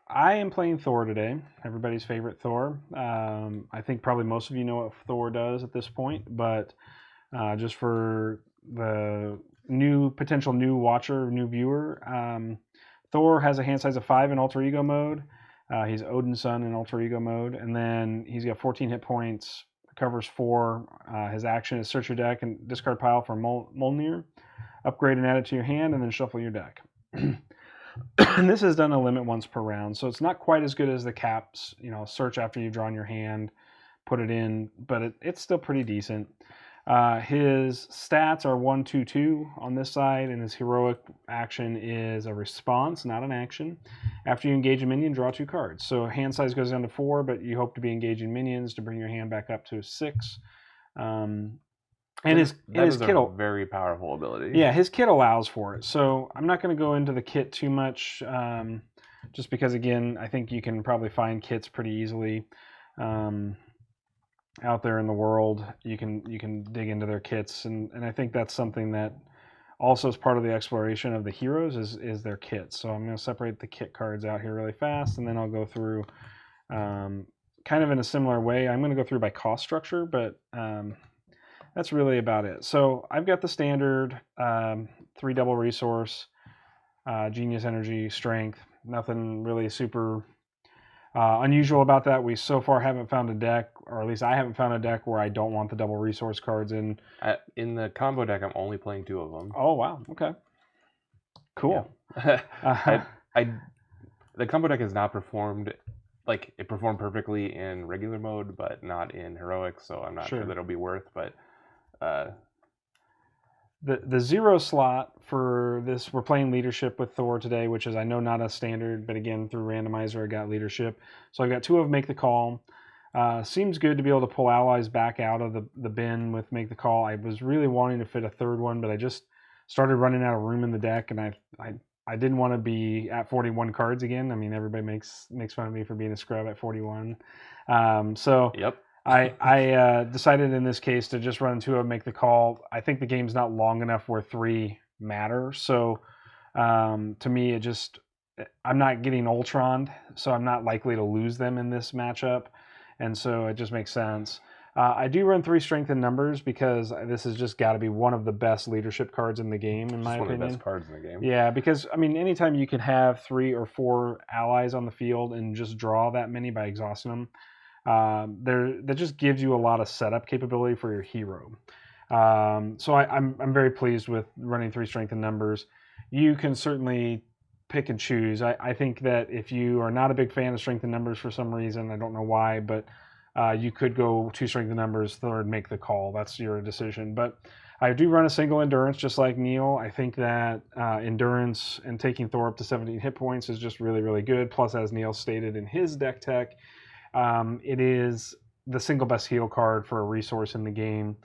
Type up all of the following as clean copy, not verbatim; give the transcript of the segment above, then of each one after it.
I am playing Thor today, everybody's favorite Thor. I think probably most of you know what Thor does at this point, but just for the potential new watcher, new viewer, Thor has a hand size of 5 in Alter Ego mode. He's Odin's son in Alter Ego mode, and then he's got 14 hit points, recovers 4. His action is search your deck and discard pile for Mjolnir, upgrade and add it to your hand, and then shuffle your deck. And this is done a limit once per round, so it's not quite as good as the caps. Search after you've drawn your hand, put it in, but it's still pretty decent. His stats are 1, 2, 2 on this side, and his heroic action is a response, not an action. After you engage a minion, draw 2 cards. So hand size goes down to 4, but you hope to be engaging minions to bring your hand back up to 6. And his kit a very powerful ability. Yeah, his kit allows for it. So I'm not going to go into the kit too much, just because again, I think you can probably find kits pretty easily out there in the world. You can dig into their kits, and I think that's something that also is part of the exploration of the heroes is their kits. So I'm going to separate the kit cards out here really fast, and then I'll go through kind of in a similar way. I'm going to go through by cost structure, but that's really about it. So I've got the standard 3 double resource, genius energy, strength. Nothing really super unusual about that. We so far haven't found a deck, or at least I haven't found a deck where I don't want the double resource cards in. In the combo deck, I'm only playing 2 of them. Oh wow, okay, cool. Yeah. The combo deck has not performed. Like, it performed perfectly in regular mode, but not in heroic, so I'm not sure that it'll be worth, but the 0 slot for this, we're playing leadership with Thor today, which is, I know, not a standard, but again, through randomizer I got leadership. So I've got 2 of Make the Call. Seems good to be able to pull allies back out of the bin with Make the Call. I was really wanting to fit a 3rd one, but I just started running out of room in the deck, and I didn't want to be at 41 cards again. I mean, everybody makes fun of me for being a scrub at 41. So yep. I decided in this case to just run 2 of Make the Call. I think the game's not long enough where 3 matter. So to me, I'm not getting Ultroned, so I'm not likely to lose them in this matchup. And so it just makes sense. I do run 3 strength in numbers because this has just got to be one of the best leadership cards in the game, in my opinion. One of the best cards in the game. Yeah, because, I mean, anytime you can have 3 or 4 allies on the field and just draw that many by exhausting them, that just gives you a lot of setup capability for your hero. So I'm very pleased with running 3 strength in numbers. You can certainly pick and choose. I think that if you are not a big fan of strength in numbers for some reason, I don't know why, but you could go 2 strength in numbers, 3rd Make the Call. That's your decision. But I do run a single endurance just like Neil. I think that endurance and taking Thor up to 17 hit points is just really, really good. Plus, as Neil stated in his deck tech, it is the single best heal card for a resource in the game.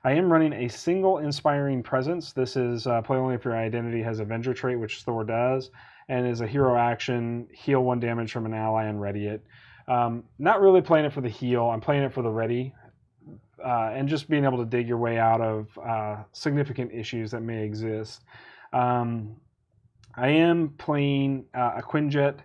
I am running a single Inspiring Presence. This is play only if your identity has Avenger trait, which Thor does, and is a hero action, heal 1 damage from an ally and ready it. Not really playing it for the heal. I'm playing it for the ready, and just being able to dig your way out of significant issues that may exist. I am playing a Quinjet.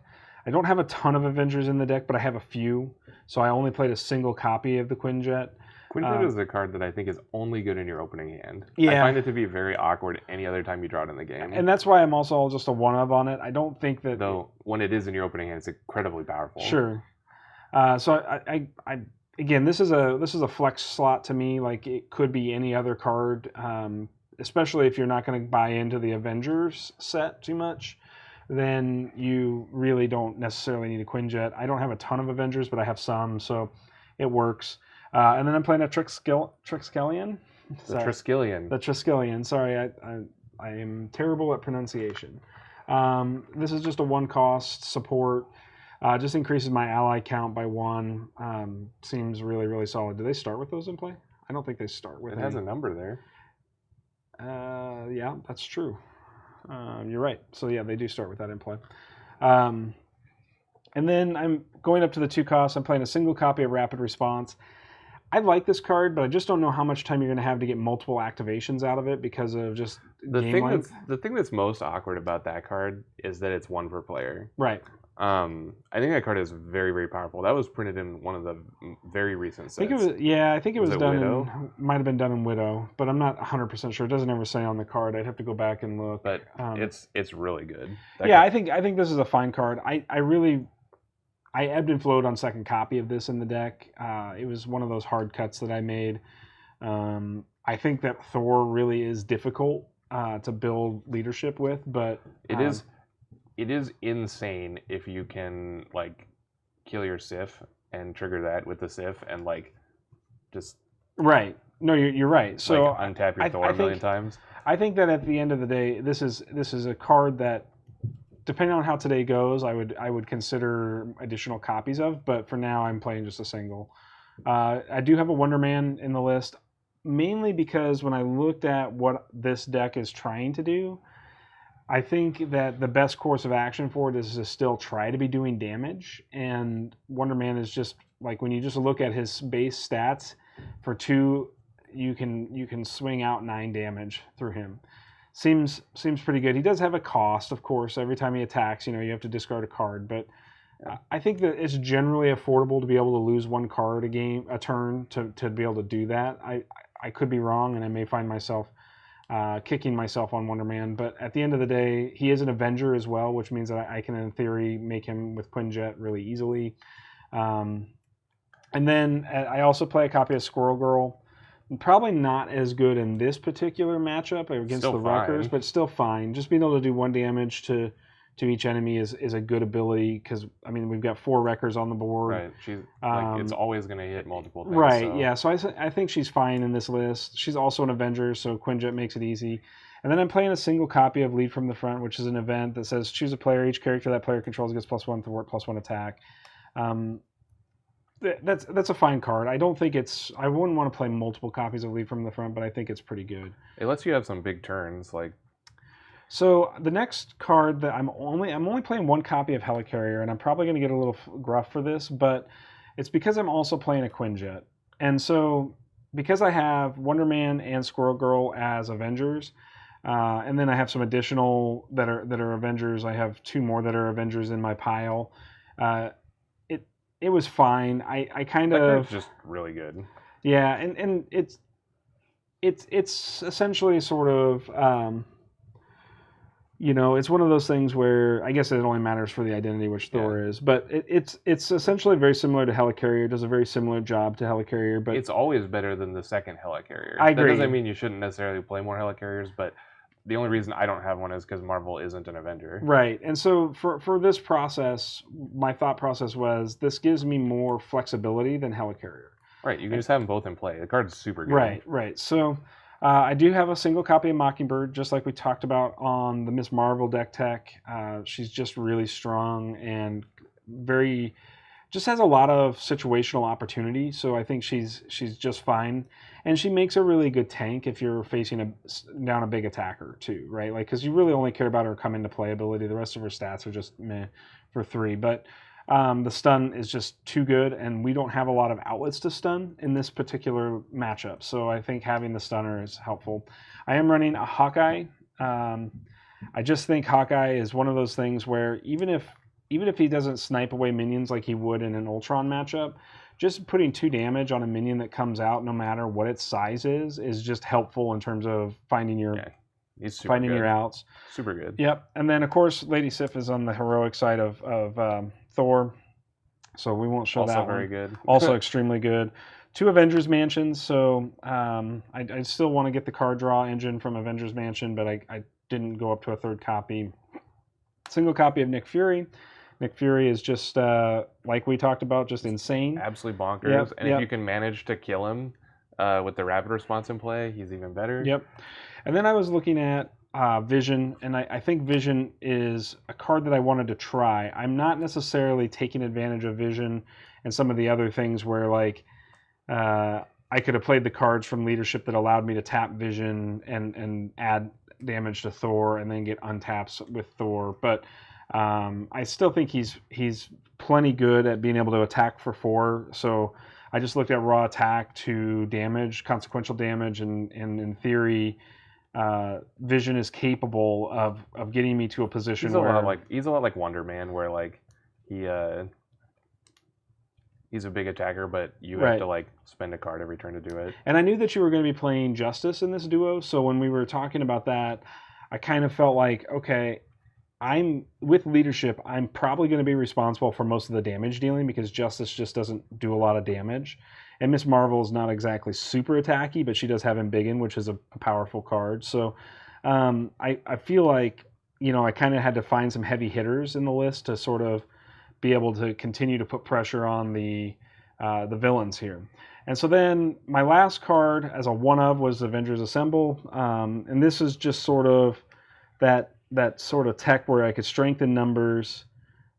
I don't have a ton of Avengers in the deck, but I have a few. So I only played a single copy of the Quinjet. Quinjet is a card that I think is only good in your opening hand. Yeah. I find it to be very awkward any other time you draw it in the game. And that's why I'm also just a one-of on it. I don't think that... Though, when it is in your opening hand, it's incredibly powerful. Sure. So I again, this is a flex slot to me. Like, it could be any other card, especially if you're not going to buy into the Avengers set too much. Then you really don't necessarily need a Quinjet. I don't have a ton of Avengers, but I have some, so it works. And then I'm playing a Triskelion. The Triskelion. The Triskelion. Sorry, I am terrible at pronunciation. This is just a 1-cost support. Just increases my ally count by 1. Seems really, really solid. Do they start with those in play? I don't think they start with it. It has a number there. Yeah, that's true. You're right. So yeah, they do start with that in play. And then I'm going up to the 2 costs. I'm playing a single copy of Rapid Response. I like this card, but I just don't know how much time you're going to have to get multiple activations out of it because of just the thing that's most awkward about that card is that it's 1 per player. Right. I think that card is very, very powerful. That was printed in one of the very recent sets. I think it was, yeah, I think it was done Widow? might have been done in Widow, but I'm not 100% sure. It doesn't ever say on the card. I'd have to go back and look. But it's really good. Yeah, I think this is a fine card. I ebbed and flowed on second copy of this in the deck. It was one of those hard cuts that I made. I think that Thor really is difficult to build leadership with, but it is insane if you can like kill your Sif and trigger that with the Sif and like just right. No, you're right. So like, untap your Thor a million times. I think that at the end of the day, this is a card that, depending on how today goes, I would consider additional copies of. But for now, I'm playing just a single. I do have a Wonder Man in the list, mainly because when I looked at what this deck is trying to do, I think that the best course of action for it is to still try to be doing damage. And Wonder Man is just like, when you just look at his base stats, for 2, you can swing out 9 damage through him. Seems pretty good. He does have a cost, of course. Every time he attacks, you have to discard a card. But I think that it's generally affordable to be able to lose 1 card a turn to be able to do that. I could be wrong, and I may find myself kicking myself on Wonder Man. But at the end of the day, he is an Avenger as well, which means that I can, in theory, make him with Quinjet really easily. And then I also play a copy of Squirrel Girl. Probably not as good in this particular matchup against the Wreckers, but still fine. Just being able to do 1 damage to each enemy is a good ability, because I mean we've got 4 Wreckers on the board. Right, she's it's always going to hit multiple things. Right, so. yeah. So I think she's fine in this list. She's also an Avenger, so Quinjet makes it easy. And then I'm playing a single copy of Lead from the Front, which is an event that says choose a player. Each character that player controls gets +1 thwart, +1 attack. That's a fine card. I don't think it's. I wouldn't want to play multiple copies of Lead from the Front, but I think it's pretty good. It lets you have some big turns, like. So the next card that I'm only playing 1 copy of Helicarrier, and I'm probably going to get a little gruff for this, but it's because I'm also playing a Quinjet, and so because I have Wonder Man and Squirrel Girl as Avengers, and then I have some additional that are Avengers. I have 2 more that are Avengers in my pile. It was fine. I kind of just really good. Yeah, and it's essentially sort of. It's one of those things where I guess it only matters for the identity, which Thor is. But it's essentially very similar to Helicarrier. It does a very similar job to Helicarrier. But it's always better than the second Helicarrier. I agree. That doesn't mean you shouldn't necessarily play more Helicarriers, but the only reason I don't have one is because Marvel isn't an Avenger. Right. And so for this process, my thought process was this gives me more flexibility than Helicarrier. Right. You can just have them both in play. The card's super good. Right. So I do have a single copy of Mockingbird, just like we talked about on the Miss Marvel deck tech. She's just really strong and just has a lot of situational opportunity. So I think she's just fine, and she makes a really good tank if you're facing down a big attacker too, right? Like, because you really only care about her come into play ability. The rest of her stats are just meh for 3, but. The stun is just too good, and we don't have a lot of outlets to stun in this particular matchup. So I think having the stunner is helpful. I am running a Hawkeye. I just think Hawkeye is one of those things where even if he doesn't snipe away minions like he would in an Ultron matchup, just putting 2 damage on a minion that comes out, no matter what its size is just helpful in terms of finding your your outs. Super good. Yep. And then of course Lady Sif is on the heroic side of Thor, so we won't show that one. Also very good. Also extremely good. 2 Avengers Mansions, so I still want to get the card draw engine from Avengers Mansion, but I didn't go up to a 3rd copy. Single copy of Nick Fury. Nick Fury is just, like we talked about, just insane. Absolutely bonkers. If you can manage to kill him with the rapid response in play, he's even better. Yep. And then I was looking at Vision, and I think Vision is a card that I wanted to try. I'm not necessarily taking advantage of Vision and some of the other things where, like, I could have played the cards from Leadership that allowed me to tap Vision and add damage to Thor and then get untaps with Thor. But I still think he's plenty good at being able to attack for 4. So I just looked at raw attack to damage, consequential damage, and in theory, Vision is capable of getting me to a position he's a lot like Wonder Man, where like he's a big attacker, but you have Right. to like spend a card every turn to do it. And I knew that you were going to be playing Justice in this duo, so when we were talking about that, I kind of felt like, okay, I'm with leadership. I'm probably going to be responsible for most of the damage dealing because Justice just doesn't do a lot of damage. And Miss Marvel is not exactly super attacky, but she does have Embiggen, which is a powerful card. So I feel like, you know, I kind of had to find some heavy hitters in the list to sort of be able to continue to put pressure on the villains here. And so then my last card as a one of was Avengers Assemble, and this is just sort of that sort of tech where I could strengthen numbers,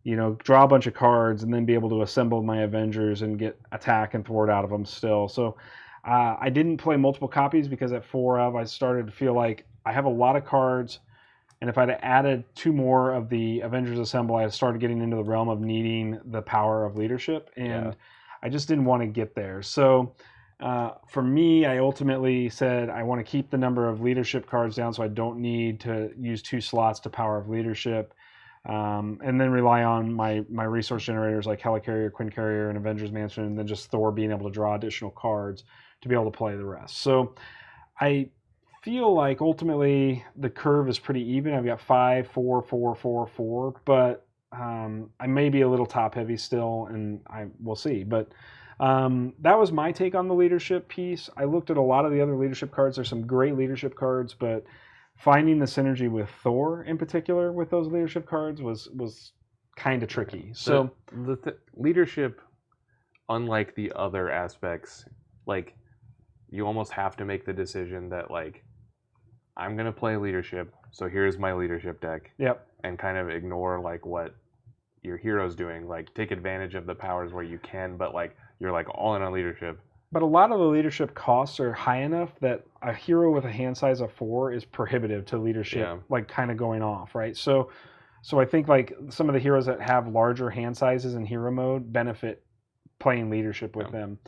you know, draw a bunch of cards, and then be able to assemble my Avengers and get attack and thwart out of them still. So I didn't play multiple copies because at 4 of I started to feel like I have a lot of cards, and if I'd added 2 more of the Avengers Assemble, I started getting into the realm of needing the power of leadership, and I just didn't want to get there. So for me, I ultimately said I want to keep the number of leadership cards down so I don't need to use 2 slots to power of leadership, and then rely on my resource generators like Helicarrier, Quinn Carrier, and Avengers Mansion, and then just Thor being able to draw additional cards to be able to play the rest. So I feel like ultimately the curve is pretty even. I've got 5, 4, 4, 4, 4, but I may be a little top heavy still, and we'll see. But that was my take on the leadership piece. I looked at a lot of the other leadership cards. There's some great leadership cards, but finding the synergy with Thor in particular with those leadership cards was kind of tricky. So the leadership, unlike the other aspects, like you almost have to make the decision that like I'm gonna play leadership, so here's my leadership deck. Yep. And kind of ignore like what your hero's doing. Like take advantage of the powers where you can, but like you're like all in on leadership. But a lot of the leadership costs are high enough that a hero with a hand size of 4 is prohibitive to leadership, like kind of going off, right? So I think like some of the heroes that have larger hand sizes in hero mode benefit playing leadership with them.